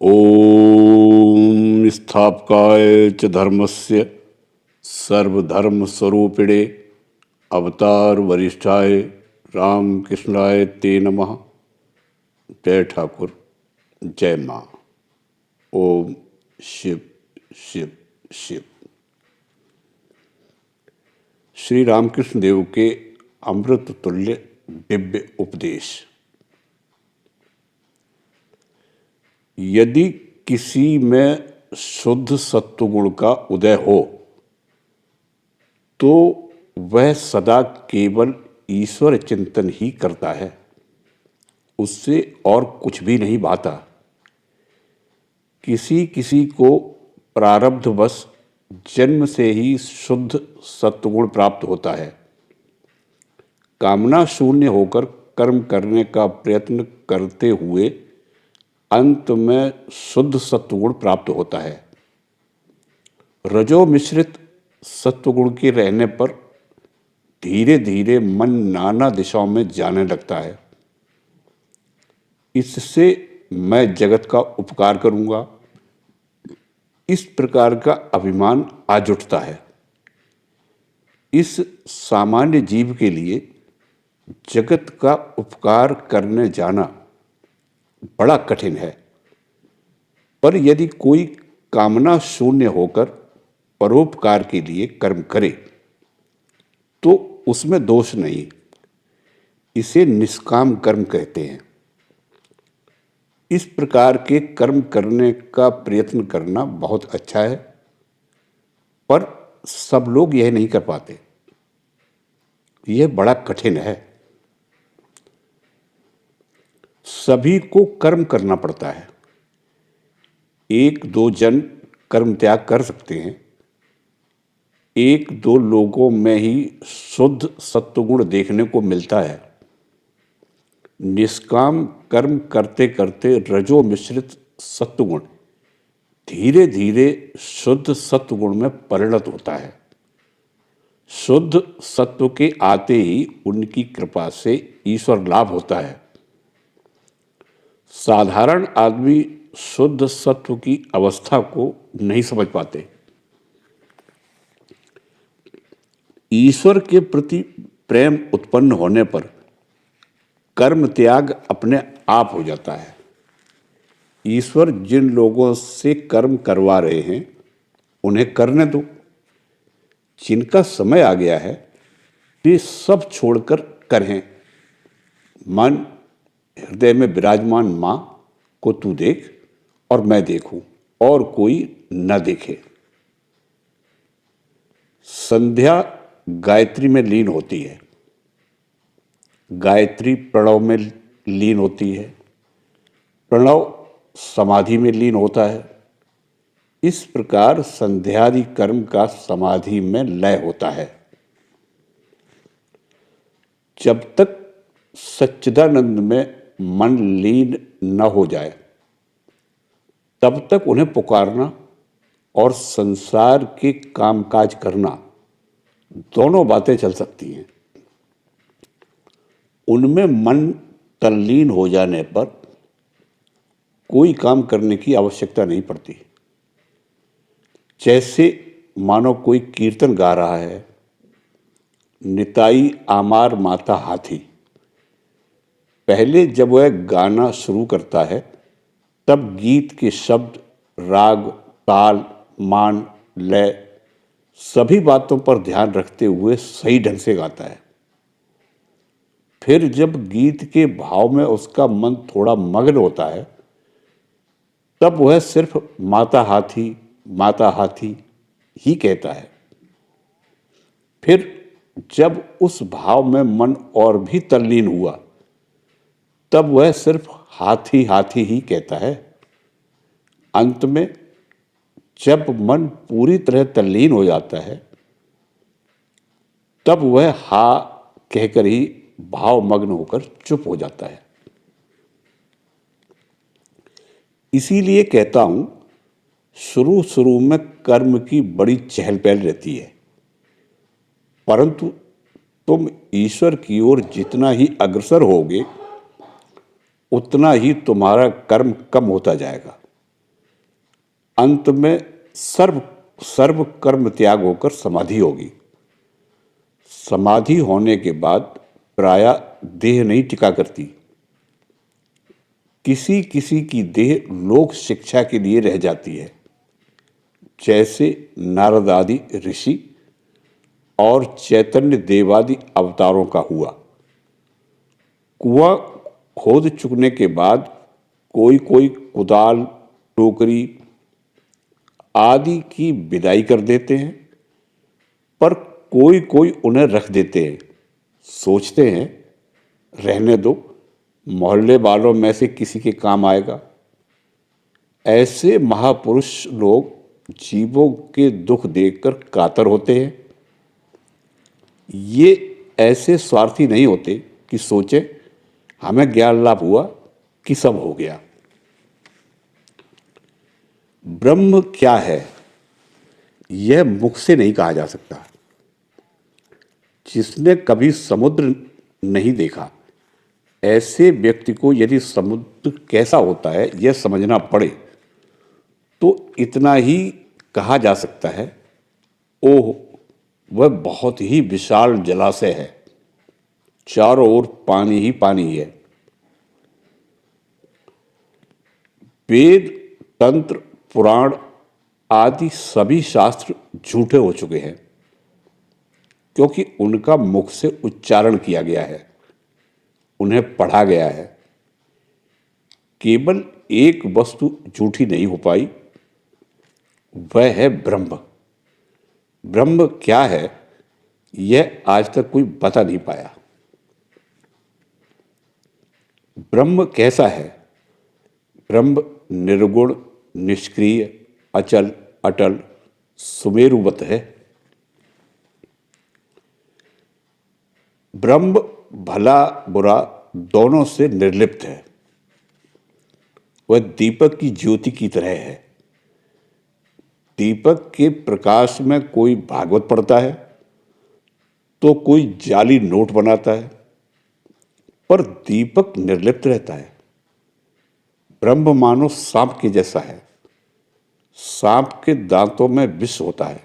ॐ स्थापकाय च धर्मस्य सर्वधर्मस्वरूपिणे अवतार वरिष्ठाय रामकृष्णाय ते नमः। जय ठाकुर, जय माँ। ओम शिव शिव शिव। श्री रामकृष्ण देव के अमृत तुल्य दिव्य उपदेश। यदि किसी में शुद्ध सत्वगुण का उदय हो तो वह सदा केवल ईश्वर चिंतन ही करता है, उससे और कुछ भी नहीं भाता। किसी किसी को प्रारब्धवश जन्म से ही शुद्ध सत्वगुण प्राप्त होता है। कामना शून्य होकर कर्म करने का प्रयत्न करते हुए अंत में शुद्ध सत्वगुण प्राप्त होता है। रजो मिश्रित सत्वगुण के रहने पर धीरे धीरे मन नाना दिशाओं में जाने लगता है। इससे मैं जगत का उपकार करूंगा, इस प्रकार का अभिमान आ जुटता है। इस सामान्य जीव के लिए जगत का उपकार करने जाना बड़ा कठिन है। पर यदि कोई कामना शून्य होकर परोपकार के लिए कर्म करे तो उसमें दोष नहीं। इसे निष्काम कर्म कहते हैं। इस प्रकार के कर्म करने का प्रयत्न करना बहुत अच्छा है, पर सब लोग यह नहीं कर पाते। यह बड़ा कठिन है। सभी को कर्म करना पड़ता है। एक दो जन कर्म त्याग कर सकते हैं। एक दो लोगों में ही शुद्ध सत्वगुण देखने को मिलता है। निष्काम कर्म करते करते रजो मिश्रित सत्वगुण धीरे धीरे शुद्ध सत्वगुण में परिणत होता है। शुद्ध सत्व के आते ही उनकी कृपा से ईश्वर लाभ होता है। साधारण आदमी शुद्ध सत्व की अवस्था को नहीं समझ पाते। ईश्वर के प्रति प्रेम उत्पन्न होने पर कर्म त्याग अपने आप हो जाता है। ईश्वर जिन लोगों से कर्म करवा रहे हैं उन्हें करने दो। जिनका समय आ गया है वे सब छोड़कर करें। मन हृदय में विराजमान माँ को तू देख और मैं देखूं और कोई न देखे। संध्या गायत्री में लीन होती है, गायत्री प्रणव में लीन होती है, प्रणव समाधि में लीन होता है। इस प्रकार संध्यादि कर्म का समाधि में लय होता है। जब तक सच्चिदानंद में मन लीन न हो जाए तब तक उन्हें पुकारना और संसार के कामकाज करना दोनों बातें चल सकती हैं। उनमें मन तल्लीन हो जाने पर कोई काम करने की आवश्यकता नहीं पड़ती। जैसे मानो कोई कीर्तन गा रहा है, निताई आमार माता हाथी। पहले जब वह गाना शुरू करता है तब गीत के शब्द, राग, ताल, मान, लय सभी बातों पर ध्यान रखते हुए सही ढंग से गाता है। फिर जब गीत के भाव में उसका मन थोड़ा मग्न होता है तब वह सिर्फ माता हाथी ही कहता है। फिर जब उस भाव में मन और भी तल्लीन हुआ तब वह सिर्फ हाथी ही कहता है। अंत में जब मन पूरी तरह तल्लीन हो जाता है तब वह हा कहकर ही भावमग्न होकर चुप हो जाता है। इसीलिए कहता हूं, शुरू में कर्म की बड़ी चहल पहल रहती है, परंतु तुम ईश्वर की ओर जितना ही अग्रसर होगे उतना ही तुम्हारा कर्म कम होता जाएगा। अंत में सर्व सर्व कर्म त्याग होकर समाधि होगी। समाधि होने के बाद प्रायः देह नहीं टिका करती। किसी किसी की देह लोक शिक्षा के लिए रह जाती है, जैसे नारद आदि ऋषि और चैतन्य देवादि अवतारों का हुआ। कुआं खोद चुकने के बाद कोई कोई कुदाल, टोकरी आदि की विदाई कर देते हैं, पर कोई कोई उन्हें रख देते हैं। सोचते हैं रहने दो, मोहल्ले वालों में से किसी के काम आएगा। ऐसे महापुरुष लोग जीवों के दुख देखकर कातर होते हैं। ये ऐसे स्वार्थी नहीं होते कि सोचे हमें ज्ञान लाभ हुआ कि सब हो गया। ब्रह्म क्या है, यह मुख से नहीं कहा जा सकता। जिसने कभी समुद्र नहीं देखा, ऐसे व्यक्ति को यदि समुद्र कैसा होता है यह समझना पड़े तो इतना ही कहा जा सकता है, ओह वह बहुत ही विशाल जलाशय है, चारों ओर पानी ही पानी है। वेद, तंत्र, पुराण आदि सभी शास्त्र झूठे हो चुके हैं, क्योंकि उनका मुख से उच्चारण किया गया है, उन्हें पढ़ा गया है। केवल एक वस्तु झूठी नहीं हो पाई, वह है ब्रह्म। ब्रह्म क्या है यह आज तक कोई बता नहीं पाया। ब्रह्म कैसा है? ब्रह्म निर्गुण, निष्क्रिय, अचल, अटल, सुमेरुवत है। ब्रह्म भला बुरा दोनों से निर्लिप्त है। वह दीपक की ज्योति की तरह है। दीपक के प्रकाश में कोई भागवत पढ़ता है तो कोई जाली नोट बनाता है, पर दीपक निर्लिप्त रहता है। ब्रह्म मानो सांप के जैसा है। सांप के दांतों में विष होता है,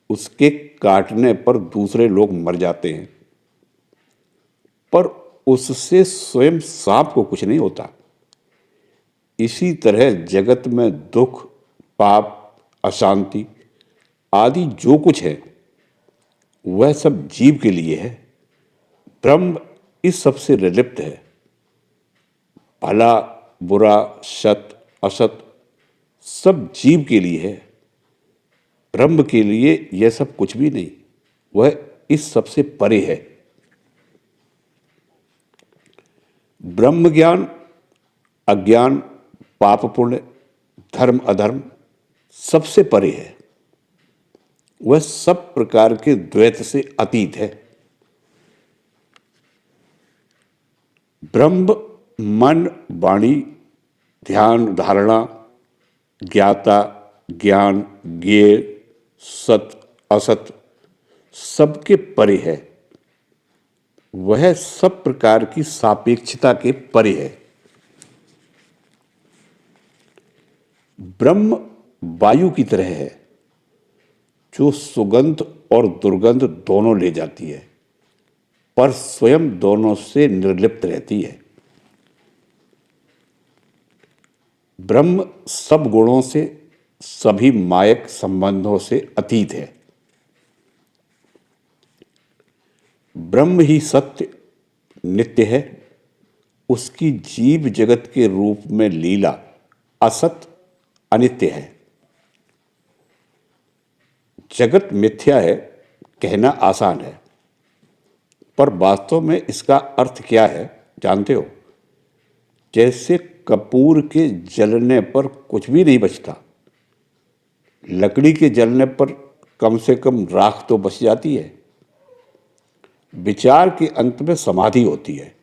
उसके काटने पर दूसरे लोग मर जाते हैं, पर उससे स्वयं सांप को कुछ नहीं होता। इसी तरह जगत में दुख, पाप, अशांति आदि जो कुछ है वह सब जीव के लिए है। ब्रह्म इस सबसे निर्लिप्त है। भला बुरा, सत असत सब जीव के लिए है। ब्रह्म के लिए यह सब कुछ भी नहीं, वह इस सबसे परे है। ब्रह्म ज्ञान, अज्ञान, पाप पुण्य, धर्म अधर्म सबसे परे है। वह सब प्रकार के द्वैत से अतीत है। ब्रह्म मन, वाणी, ध्यान, धारणा, ज्ञाता, ज्ञान, ज्ञेय, सत असत सबके परे है। वह सब प्रकार की सापेक्षता के परे है। ब्रह्म वायु की तरह है, जो सुगंध और दुर्गंध दोनों ले जाती है, पर स्वयं दोनों से निर्लिप्त रहती है। ब्रह्म सब गुणों से, सभी मायक संबंधों से अतीत है। ब्रह्म ही सत्य, नित्य है। उसकी जीव जगत के रूप में लीला असत, अनित्य है। जगत मिथ्या है कहना आसान है, पर वास्तव में इसका अर्थ क्या है जानते हो? जैसे कपूर के जलने पर कुछ भी नहीं बचता, लकड़ी के जलने पर कम से कम राख तो बच जाती है। विचार के अंत में समाधि होती है,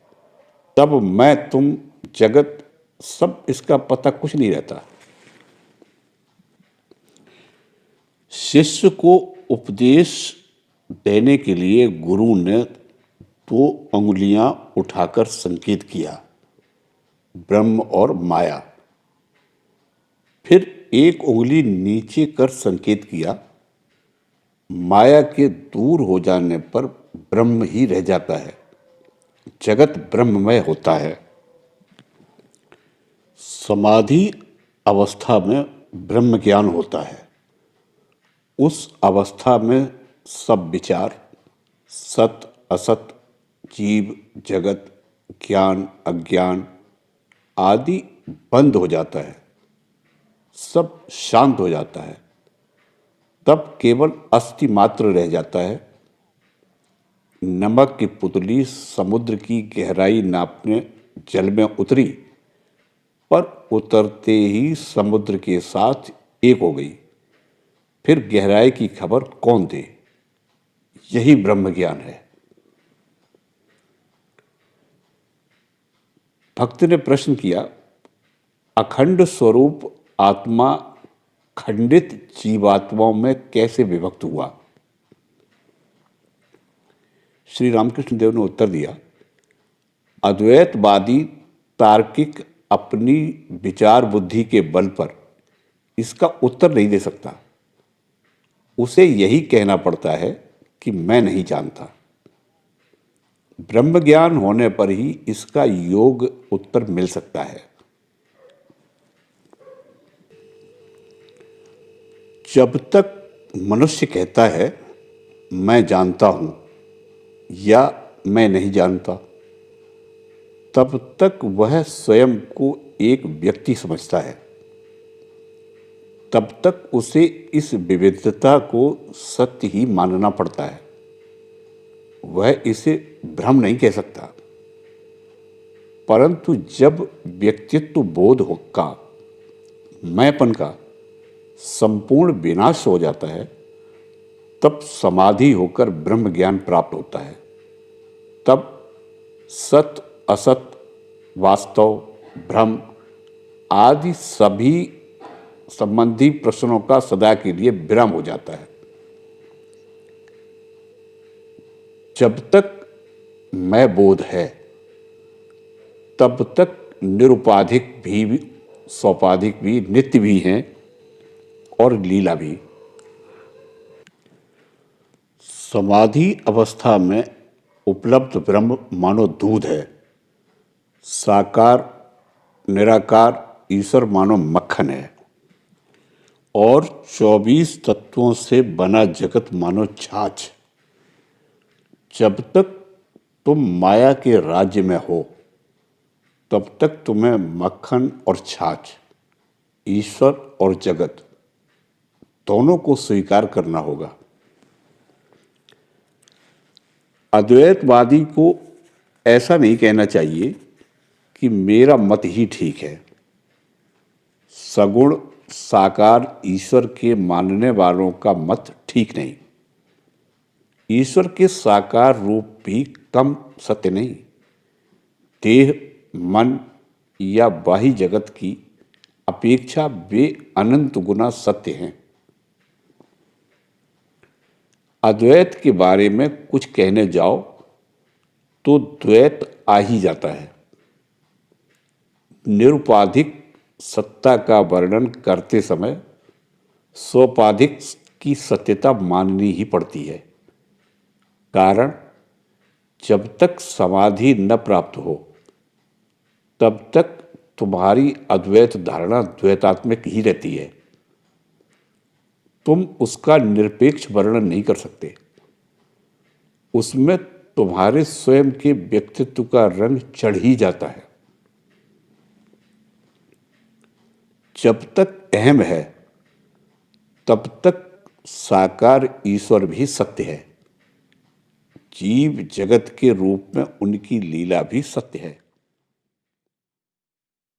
तब मैं तुम जगत सब इसका पता कुछ नहीं रहता। शिष्य को उपदेश देने के लिए गुरु ने 2 अंगुलियां उठाकर संकेत किया, ब्रह्म और माया। फिर एक उंगली नीचे कर संकेत किया, माया के दूर हो जाने पर ब्रह्म ही रह जाता है, जगत ब्रह्ममय होता है। समाधि अवस्था में ब्रह्म ज्ञान होता है। उस अवस्था में सब विचार, सत असत, जीव जगत, ज्ञान अज्ञान आदि बंद हो जाता है, सब शांत हो जाता है। तब केवल अस्थि मात्र रह जाता है। नमक की पुतली समुद्र की गहराई नापने जल में उतरी, पर उतरते ही समुद्र के साथ एक हो गई। फिर गहराई की खबर कौन दे? यही ब्रह्म ज्ञान है। भक्त ने प्रश्न किया, अखंड स्वरूप आत्मा खंडित जीवात्माओं में कैसे विभक्त हुआ? श्री रामकृष्ण देव ने उत्तर दिया, अद्वैतवादी तार्किक अपनी विचार बुद्धि के बल पर इसका उत्तर नहीं दे सकता। उसे यही कहना पड़ता है कि मैं नहीं जानता। ब्रह्म ज्ञान होने पर ही इसका योग उत्तर मिल सकता है। जब तक मनुष्य कहता है मैं जानता हूं या मैं नहीं जानता, तब तक वह स्वयं को एक व्यक्ति समझता है। तब तक उसे इस विविधता को सत्य ही मानना पड़ता है। वह इसे भ्रम नहीं कह सकता। परंतु जब व्यक्तित्व बोध का, मैंपन का संपूर्ण विनाश हो जाता है, तब समाधि होकर ब्रह्म ज्ञान प्राप्त होता है। तब सत असत, वास्तव, भ्रम आदि सभी संबंधी प्रश्नों का सदा के लिए विराम हो जाता है। जब तक मैं बोध है, तब तक निरुपाधिक भी, सौपाधिक भी, नित्य भी हैं और लीला भी। समाधि अवस्था में उपलब्ध ब्रह्म मानो दूध है, साकार निराकार ईश्वर मानो मक्खन है, और 24 तत्वों से बना जगत मानो छाछ। जब तक तुम माया के राज्य में हो, तब तक तुम्हें मक्खन और छाछ, ईश्वर और जगत दोनों को स्वीकार करना होगा। अद्वैतवादी को ऐसा नहीं कहना चाहिए कि मेरा मत ही ठीक है। सगुण साकार ईश्वर के मानने वालों का मत ठीक नहीं। ईश्वर के साकार रूप भी कम सत्य नहीं। देह, मन या बाह्य जगत की अपेक्षा वे अनंत गुना सत्य हैं। अद्वैत के बारे में कुछ कहने जाओ तो द्वैत आ ही जाता है। निरुपाधिक सत्ता का वर्णन करते समय सोपाधिक की सत्यता माननी ही पड़ती है। कारण जब तक समाधि न प्राप्त हो, तब तक तुम्हारी अद्वैत धारणा द्वैतात्मक ही रहती है। तुम उसका निरपेक्ष वर्णन नहीं कर सकते। उसमें तुम्हारे स्वयं के व्यक्तित्व का रंग चढ़ ही जाता है। जब तक अहम है, तब तक साकार ईश्वर भी सत्य है। जीव जगत के रूप में उनकी लीला भी सत्य है।